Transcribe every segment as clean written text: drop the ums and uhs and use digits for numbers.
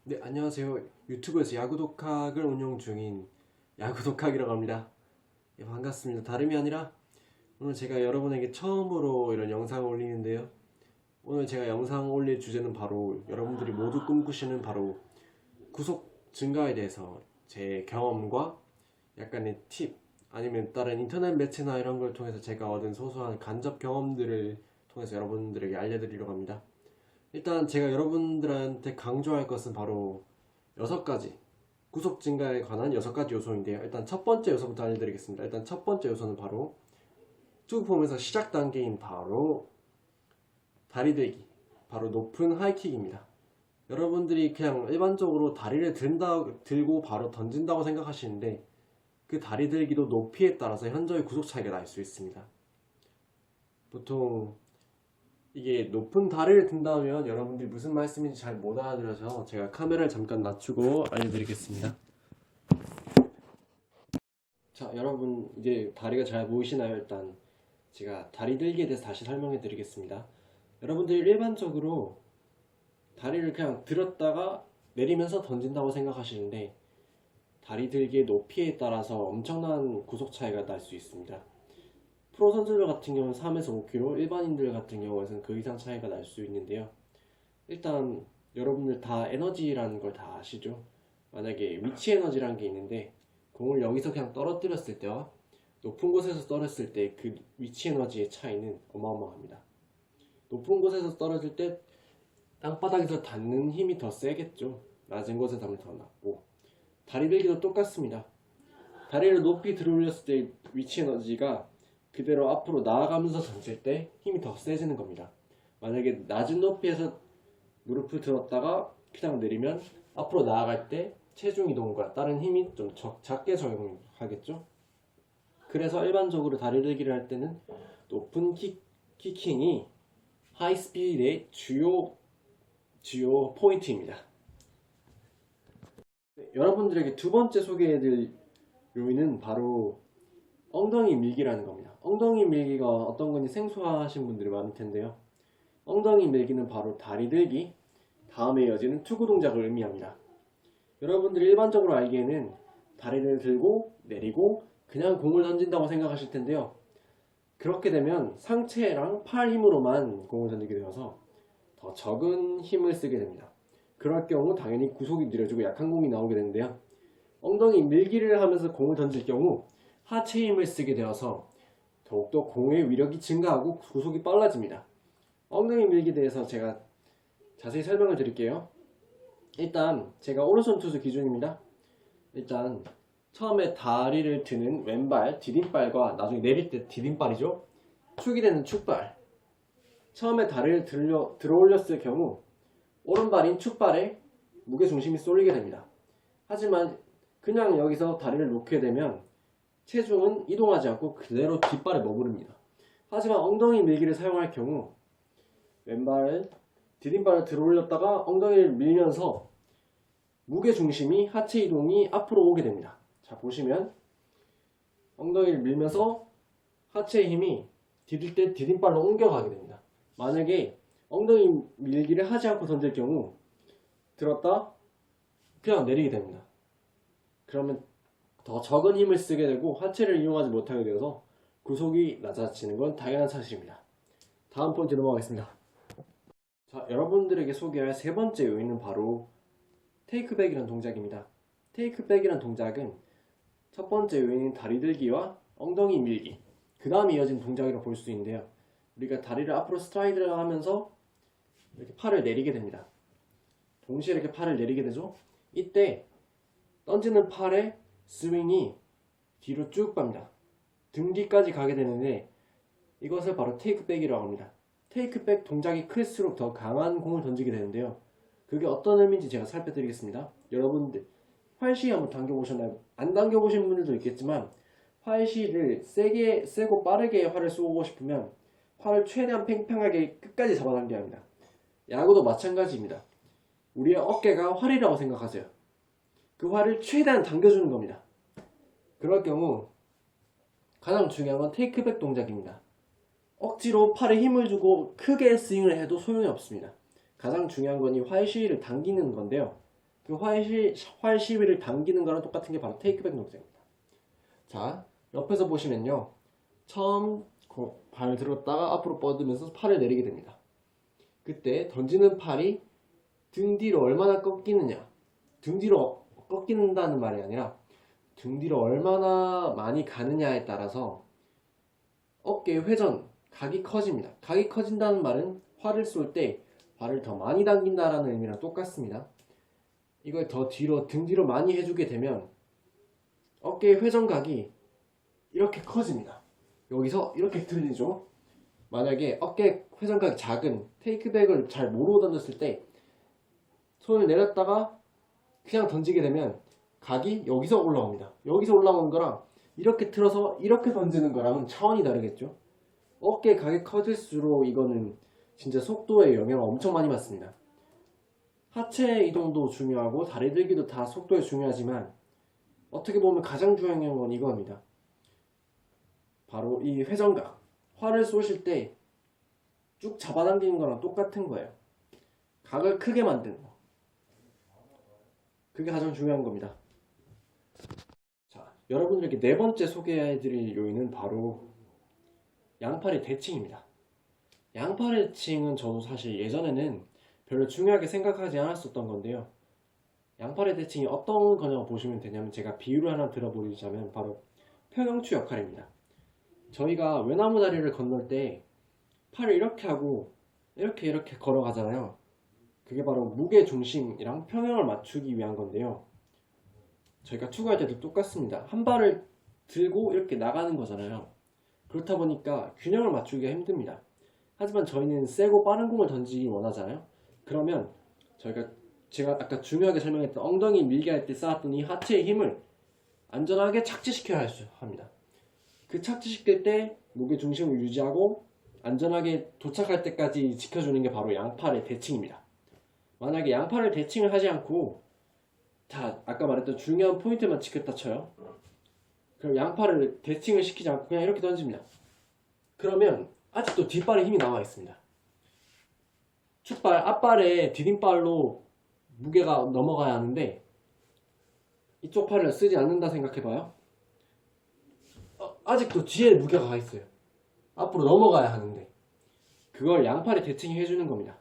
네, 안녕하세요. 유튜브에서 야구독학을 운영 중인 야구독학이라고 합니다. 예, 반갑습니다. 다름이 아니라 오늘 제가 여러분에게 처음으로 이런 영상을 올리는데요. 오늘 제가 영상 올릴 주제는 바로 여러분들이 모두 꿈꾸시는 바로 구속 증가에 대해서 제 경험과 약간의 팁 아니면 다른 인터넷 매체나 이런 걸 통해서 제가 얻은 소소한 간접 경험들을 통해서 여러분들에게 알려드리려고 합니다. 일단 제가 여러분들한테 강조할 것은 바로 6가지 구속 증가에 관한 6가지 요소인데요. 일단 첫 번째 요소부터 알려드리겠습니다. 일단 첫 번째 요소는 바로 투구폼에서 시작 단계인 바로 다리 들기, 바로 높은 하이킥입니다. 여러분들이 그냥 일반적으로 다리를 들고 바로 던진다고 생각하시는데 그 다리 들기도 높이에 따라서 현저히 구속 차이가 날 수 있습니다. 보통 이게 높은 다리를 든다면 여러분들이 무슨 말씀인지 잘 못 알아들어서 제가 카메라를 잠깐 낮추고 알려드리겠습니다. 자, 여러분 이제 다리가 잘 보이시나요? 일단 제가 다리 들기에 대해서 다시 설명해 드리겠습니다. 여러분들이 일반적으로 다리를 그냥 들었다가 내리면서 던진다고 생각하시는데 다리 들기의 높이에 따라서 엄청난 구속 차이가 날 수 있습니다. 프로 선수들 같은 경우는 3에서 5kg, 일반인들 같은 경우에는 그 이상 차이가 날 수 있는데요. 일단 여러분들 다 에너지라는 걸 다 아시죠? 만약에 위치 에너지라는 게 있는데 공을 여기서 그냥 떨어뜨렸을 때와 높은 곳에서 떨어졌을 때 그 위치 에너지의 차이는 어마어마합니다. 높은 곳에서 떨어질 때 땅바닥에서 닿는 힘이 더 세겠죠. 낮은 곳에서 닿으면 더 낮고, 다리 들기도 똑같습니다. 다리를 높이 들어 올렸을 때 위치 에너지가 그대로 앞으로 나아가면서 던질 때 힘이 더 세지는 겁니다. 만약에 낮은 높이에서 무릎을 들었다가 그냥 내리면 앞으로 나아갈 때 체중 이동과 다른 힘이 좀 작게 적용하겠죠. 그래서 일반적으로 다리 들기를 할 때는 높은 키킹이 하이스피드의 주요 포인트입니다. 네, 여러분들에게 두 번째 소개해드릴 요인은 바로 엉덩이 밀기라는 겁니다. 엉덩이 밀기가 어떤 건지 생소하신 분들이 많을 텐데요. 엉덩이 밀기는 바로 다리 들기 다음에 이어지는 투구 동작을 의미합니다. 여러분들이 일반적으로 알기에는 다리를 들고 내리고 그냥 공을 던진다고 생각하실 텐데요. 그렇게 되면 상체랑 팔 힘으로만 공을 던지게 되어서 더 적은 힘을 쓰게 됩니다. 그럴 경우 당연히 구속이 느려지고 약한 공이 나오게 되는데요. 엉덩이 밀기를 하면서 공을 던질 경우 하체 힘을 쓰게 되어서 더욱더 공의 위력이 증가하고 구속이 빨라집니다. 엉덩이 밀기에 대해서 제가 자세히 설명을 드릴게요. 일단 제가 오른손 투수 기준입니다. 일단 처음에 다리를 드는 왼발 디딤발과 나중에 내릴 때 디딤발이죠. 축이 되는 축발. 처음에 다리를 들어 올렸을 경우 오른발인 축발에 무게중심이 쏠리게 됩니다. 하지만 그냥 여기서 다리를 놓게 되면 체중은 이동하지 않고 그대로 뒷발에 머무릅니다. 하지만 엉덩이 밀기를 사용할 경우 왼발을 디딤발을 들어 올렸다가 엉덩이를 밀면서 무게중심이 하체 이동이 앞으로 오게 됩니다. 자, 보시면 엉덩이를 밀면서 하체의 힘이 디딜 때 디딤발로 옮겨가게 됩니다. 만약에 엉덩이 밀기를 하지 않고 던질 경우 들었다 그냥 내리게 됩니다. 그러면 더 적은 힘을 쓰게 되고 하체를 이용하지 못하게 되어서 구속이 낮아지는 건 당연한 사실입니다. 다음 포인트 넘어가겠습니다. 자, 여러분들에게 소개할 세 번째 요인은 바로 테이크백이라는 동작입니다. 테이크백이라는 동작은 첫 번째 요인인 다리 들기와 엉덩이 밀기, 그 다음에 이어진 동작이라고 볼 수 있는데요. 우리가 다리를 앞으로 스트라이드를 하면서 이렇게 팔을 내리게 됩니다. 동시에 이렇게 팔을 내리게 되죠. 이때 던지는 팔의 스윙이 뒤로 쭉 갑니다. 등 뒤까지 가게 되는데 이것을 바로 테이크백이라고 합니다. 테이크백 동작이 클수록 더 강한 공을 던지게 되는데요. 그게 어떤 의미인지 제가 살펴드리겠습니다. 여러분들 활시 한번 당겨보셨나요? 안 당겨보신 분들도 있겠지만 활시를 세고 빠르게 활을 쏘고 싶으면 팔을 최대한 팽팽하게 끝까지 잡아당겨야 합니다. 야구도 마찬가지입니다. 우리의 어깨가 활이라고 생각하세요. 그 활을 최대한 당겨주는 겁니다. 그럴 경우 가장 중요한 건 테이크백 동작입니다. 억지로 팔에 힘을 주고 크게 스윙을 해도 소용이 없습니다. 가장 중요한 건 이 활시위를 당기는 건데요. 그 활 시위를 당기는 거랑 똑같은 게 바로 테이크백 동작입니다. 자, 옆에서 보시면요. 처음 발 들었다가 앞으로 뻗으면서 팔을 내리게 됩니다. 그때 던지는 팔이 등 뒤로 얼마나 꺾이느냐. 등 뒤로 꺾인다는 말이 아니라 등 뒤로 얼마나 많이 가느냐에 따라서 어깨 회전, 각이 커집니다. 각이 커진다는 말은 활을 쏠 때 발을 더 많이 당긴다라는 의미랑 똑같습니다. 이걸 더 뒤로, 등 뒤로 많이 해주게 되면 어깨의 회전각이 이렇게 커집니다. 여기서 이렇게 들리죠? 만약에 어깨 회전각이 작은 테이크백을 잘 모르고 던졌을 때 손을 내렸다가 그냥 던지게 되면 각이 여기서 올라옵니다. 여기서 올라오는 거랑 이렇게 틀어서 이렇게 던지는 거랑은 차원이 다르겠죠? 어깨 각이 커질수록 이거는 진짜 속도에 영향을 엄청 많이 받습니다. 하체 이동도 중요하고 다리 들기도 다 속도에 중요하지만 어떻게 보면 가장 중요한 건 이겁니다. 바로 이 회전각. 활을 쏘실 때 쭉 잡아당기는 거랑 똑같은 거예요. 각을 크게 만드는 거. 그게 가장 중요한 겁니다. 자, 여러분들에게 네 번째 소개해드릴 요인은 바로 양팔의 대칭입니다. 양팔의 대칭은 저도 사실 예전에는 별로 중요하게 생각하지 않았었던 건데요. 양팔의 대칭이 어떤 거냐고 보시면 되냐면 제가 비유를 하나 들어보자면 바로 평형추 역할입니다. 저희가 외나무 다리를 건널 때 팔을 이렇게 하고 이렇게 걸어가잖아요. 그게 바로 무게 중심이랑 평형을 맞추기 위한 건데요. 저희가 투구할 때도 똑같습니다. 한 발을 들고 이렇게 나가는 거잖아요. 그렇다 보니까 균형을 맞추기가 힘듭니다. 하지만 저희는 세고 빠른 공을 던지기 원하잖아요. 그러면 제가 아까 중요하게 설명했던 엉덩이 밀게 할 때 쌓았던 이 하체의 힘을 안전하게 착지시켜야 합니다. 그 착지시킬 때 무게 중심을 유지하고 안전하게 도착할 때까지 지켜주는 게 바로 양팔의 대칭입니다. 만약에 양팔을 대칭을 하지 않고 자, 아까 말했던 중요한 포인트만 지켰다 쳐요. 그럼 양팔을 대칭을 시키지 않고 그냥 이렇게 던집니다. 그러면 아직도 뒷발에 힘이 남아 있습니다. 축발, 앞발에 디딤발로 무게가 넘어가야 하는데 이쪽 팔을 쓰지 않는다 생각해봐요. 아직도 뒤에 무게가 가 있어요. 앞으로 넘어가야 하는데 그걸 양팔이 대칭해 주는 겁니다.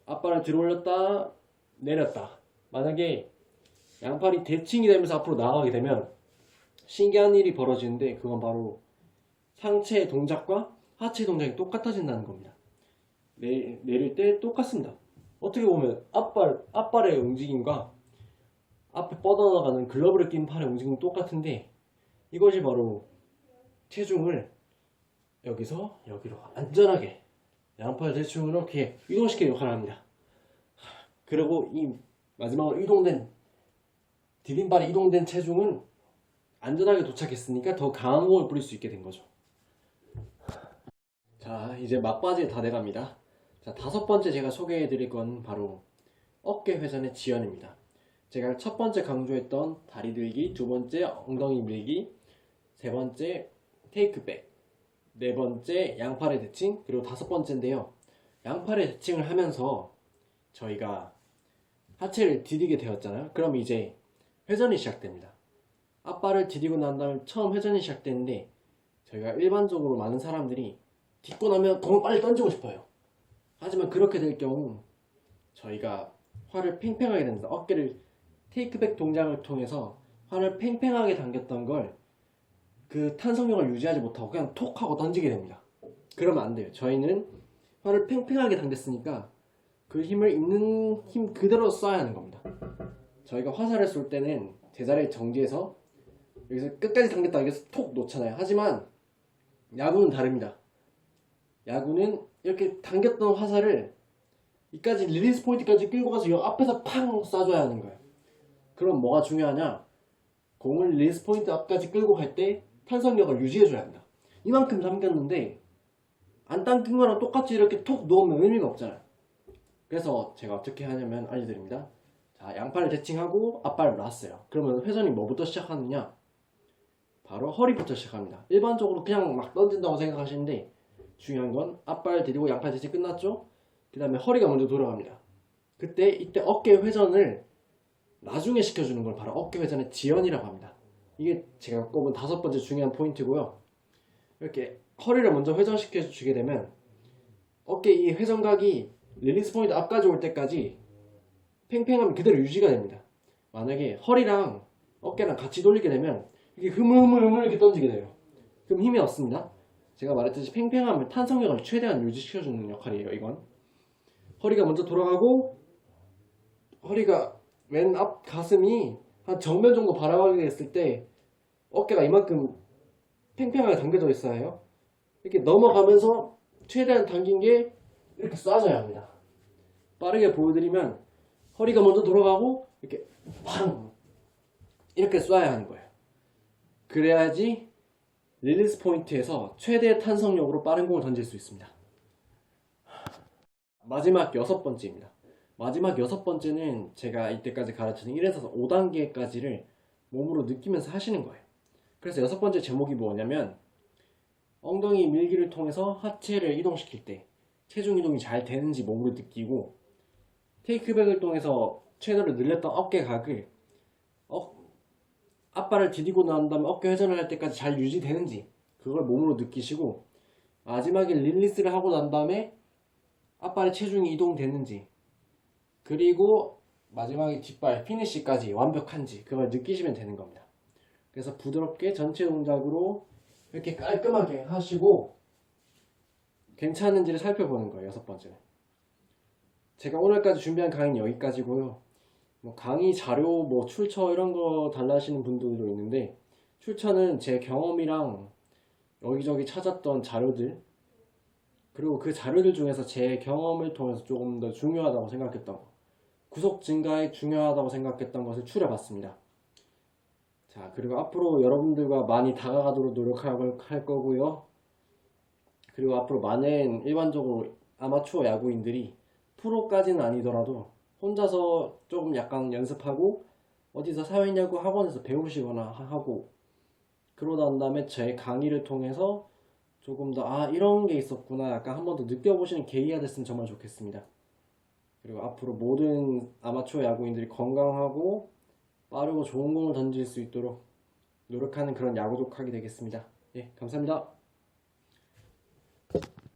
앞발을 들어 올렸다 내렸다. 만약에 양팔이 대칭이 되면서 앞으로 나가게 되면 신기한 일이 벌어지는데 그건 바로 상체 동작과 하체 동작이 똑같아진다는 겁니다. 내릴 때 똑같습니다. 어떻게 보면 앞발의 움직임과 앞에 뻗어나가는 글러브를 낀 팔의 움직임이 똑같은데 이것이 바로 체중을 여기서 여기로 안전하게 양팔 대충 이렇게 이동시키는 역할을 합니다. 그리고 이 마지막으로 이동된 디딤발이 이동된 체중은 안전하게 도착했으니까 더 강한 공을 뿌릴 수 있게 된 거죠. 자, 이제 막바지에 다 돼갑니다. 자, 다섯 번째 제가 소개해 드릴 건 바로 어깨 회전의 지연입니다. 제가 첫 번째 강조했던 다리 들기, 두 번째 엉덩이 밀기, 세 번째 테이크백, 네 번째 양팔의 대칭, 그리고 다섯 번째인데요. 양팔의 대칭을 하면서 저희가 하체를 디디게 되었잖아요. 그럼 이제 회전이 시작됩니다. 앞발을 디디고 난 다음에 처음 회전이 시작되는데 저희가 일반적으로 많은 사람들이 딛고 나면 공을 빨리 던지고 싶어요. 하지만 그렇게 될 경우 저희가 활을 팽팽하게 됩니다. 어깨를 테이크백 동작을 통해서 활을 팽팽하게 당겼던 걸 그 탄성력을 유지하지 못하고 그냥 톡 하고 던지게 됩니다. 그러면 안 돼요. 저희는 활을 팽팽하게 당겼으니까 그 힘을 있는 힘 그대로 써야 하는 겁니다. 저희가 화살을 쏠 때는 제자리에 정지해서 여기서 끝까지 당겼다 여기서 톡 놓잖아요. 하지만 야구는 다릅니다. 야구는 이렇게 당겼던 화살을 이까지 릴리스 포인트까지 끌고 가서 이 앞에서 팡 쏴줘야 하는 거예요. 그럼 뭐가 중요하냐? 공을 릴리스 포인트 앞까지 끌고 갈 때 탄성력을 유지해줘야 합니다. 이만큼 당겼는데 안 당긴 거랑 똑같이 이렇게 톡 놓으면 의미가 없잖아요. 그래서 제가 어떻게 하냐면 알려드립니다. 자, 양팔을 대칭하고 앞발을 놨어요. 그러면 회전이 뭐부터 시작하느냐? 바로 허리부터 시작합니다. 일반적으로 그냥 막 던진다고 생각하시는데 중요한 건 앞발 들이고 양팔 대칭 끝났죠? 그 다음에 허리가 먼저 돌아갑니다. 이때 어깨 회전을 나중에 시켜주는 걸 바로 어깨 회전의 지연이라고 합니다. 이게 제가 꼽은 5번째 중요한 포인트고요. 이렇게 허리를 먼저 회전시켜 주게 되면 어깨 이 회전각이 릴리스 포인트 앞까지 올 때까지 팽팽함이 그대로 유지가 됩니다. 만약에 허리랑 어깨랑 같이 돌리게 되면 이게 흐물흐물 이렇게 던지게 돼요. 그럼 힘이 없습니다. 제가 말했듯이 팽팽함을 탄성력을 최대한 유지시켜주는 역할이에요. 이건 허리가 먼저 돌아가고 허리가 맨 앞 가슴이 한 정면 정도 바라보게 됐을 때 어깨가 이만큼 팽팽하게 당겨져 있어야 해요. 이렇게 넘어가면서 최대한 당긴 게 이렇게 쏴줘야 합니다. 빠르게 보여드리면 허리가 먼저 돌아가고 이렇게 팡 이렇게 쏴야 하는 거예요. 그래야지 릴리스 포인트에서 최대 탄성력으로 빠른 공을 던질 수 있습니다. 마지막 6번째입니다. 마지막 6번째는 제가 이때까지 가르치는 1에서 5단계까지를 몸으로 느끼면서 하시는 거예요. 그래서 6번째 제목이 뭐냐면 엉덩이 밀기를 통해서 하체를 이동시킬 때 체중 이동이 잘 되는지 몸으로 느끼고 테이크백을 통해서 채널을 늘렸던 어깨각을 앞발을 디디고 난 다음에 어깨 회전을 할 때까지 잘 유지되는지 그걸 몸으로 느끼시고 마지막에 릴리스를 하고 난 다음에 앞발의 체중이 이동되는지 그리고 마지막에 뒷발 피니시까지 완벽한지 그걸 느끼시면 되는 겁니다. 그래서 부드럽게 전체 동작으로 이렇게 깔끔하게 하시고 괜찮은지를 살펴보는 거예요. 6번째는 제가 오늘까지 준비한 강의는 여기까지고요. 뭐 강의 자료, 뭐 출처 이런 거 달라 하시는 분들도 있는데 출처는 제 경험이랑 여기저기 찾았던 자료들 그리고 그 자료들 중에서 제 경험을 통해서 조금 더 중요하다고 생각했던 거 구속 증가에 중요하다고 생각했던 것을 추려봤습니다. 자, 그리고 앞으로 여러분들과 많이 다가가도록 노력할 거고요. 그리고 앞으로 많은 일반적으로 아마추어 야구인들이 프로까지는 아니더라도 혼자서 조금 약간 연습하고 어디서 사회야구 학원에서 배우시거나 하고 그러다 난 다음에 제 강의를 통해서 조금 더 이런 게 있었구나 약간 한 번 더 느껴보시는 계기가 됐으면 정말 좋겠습니다. 그리고 앞으로 모든 아마추어 야구인들이 건강하고 빠르고 좋은 공을 던질 수 있도록 노력하는 그런 야구족하게 되겠습니다. 예, 감사합니다.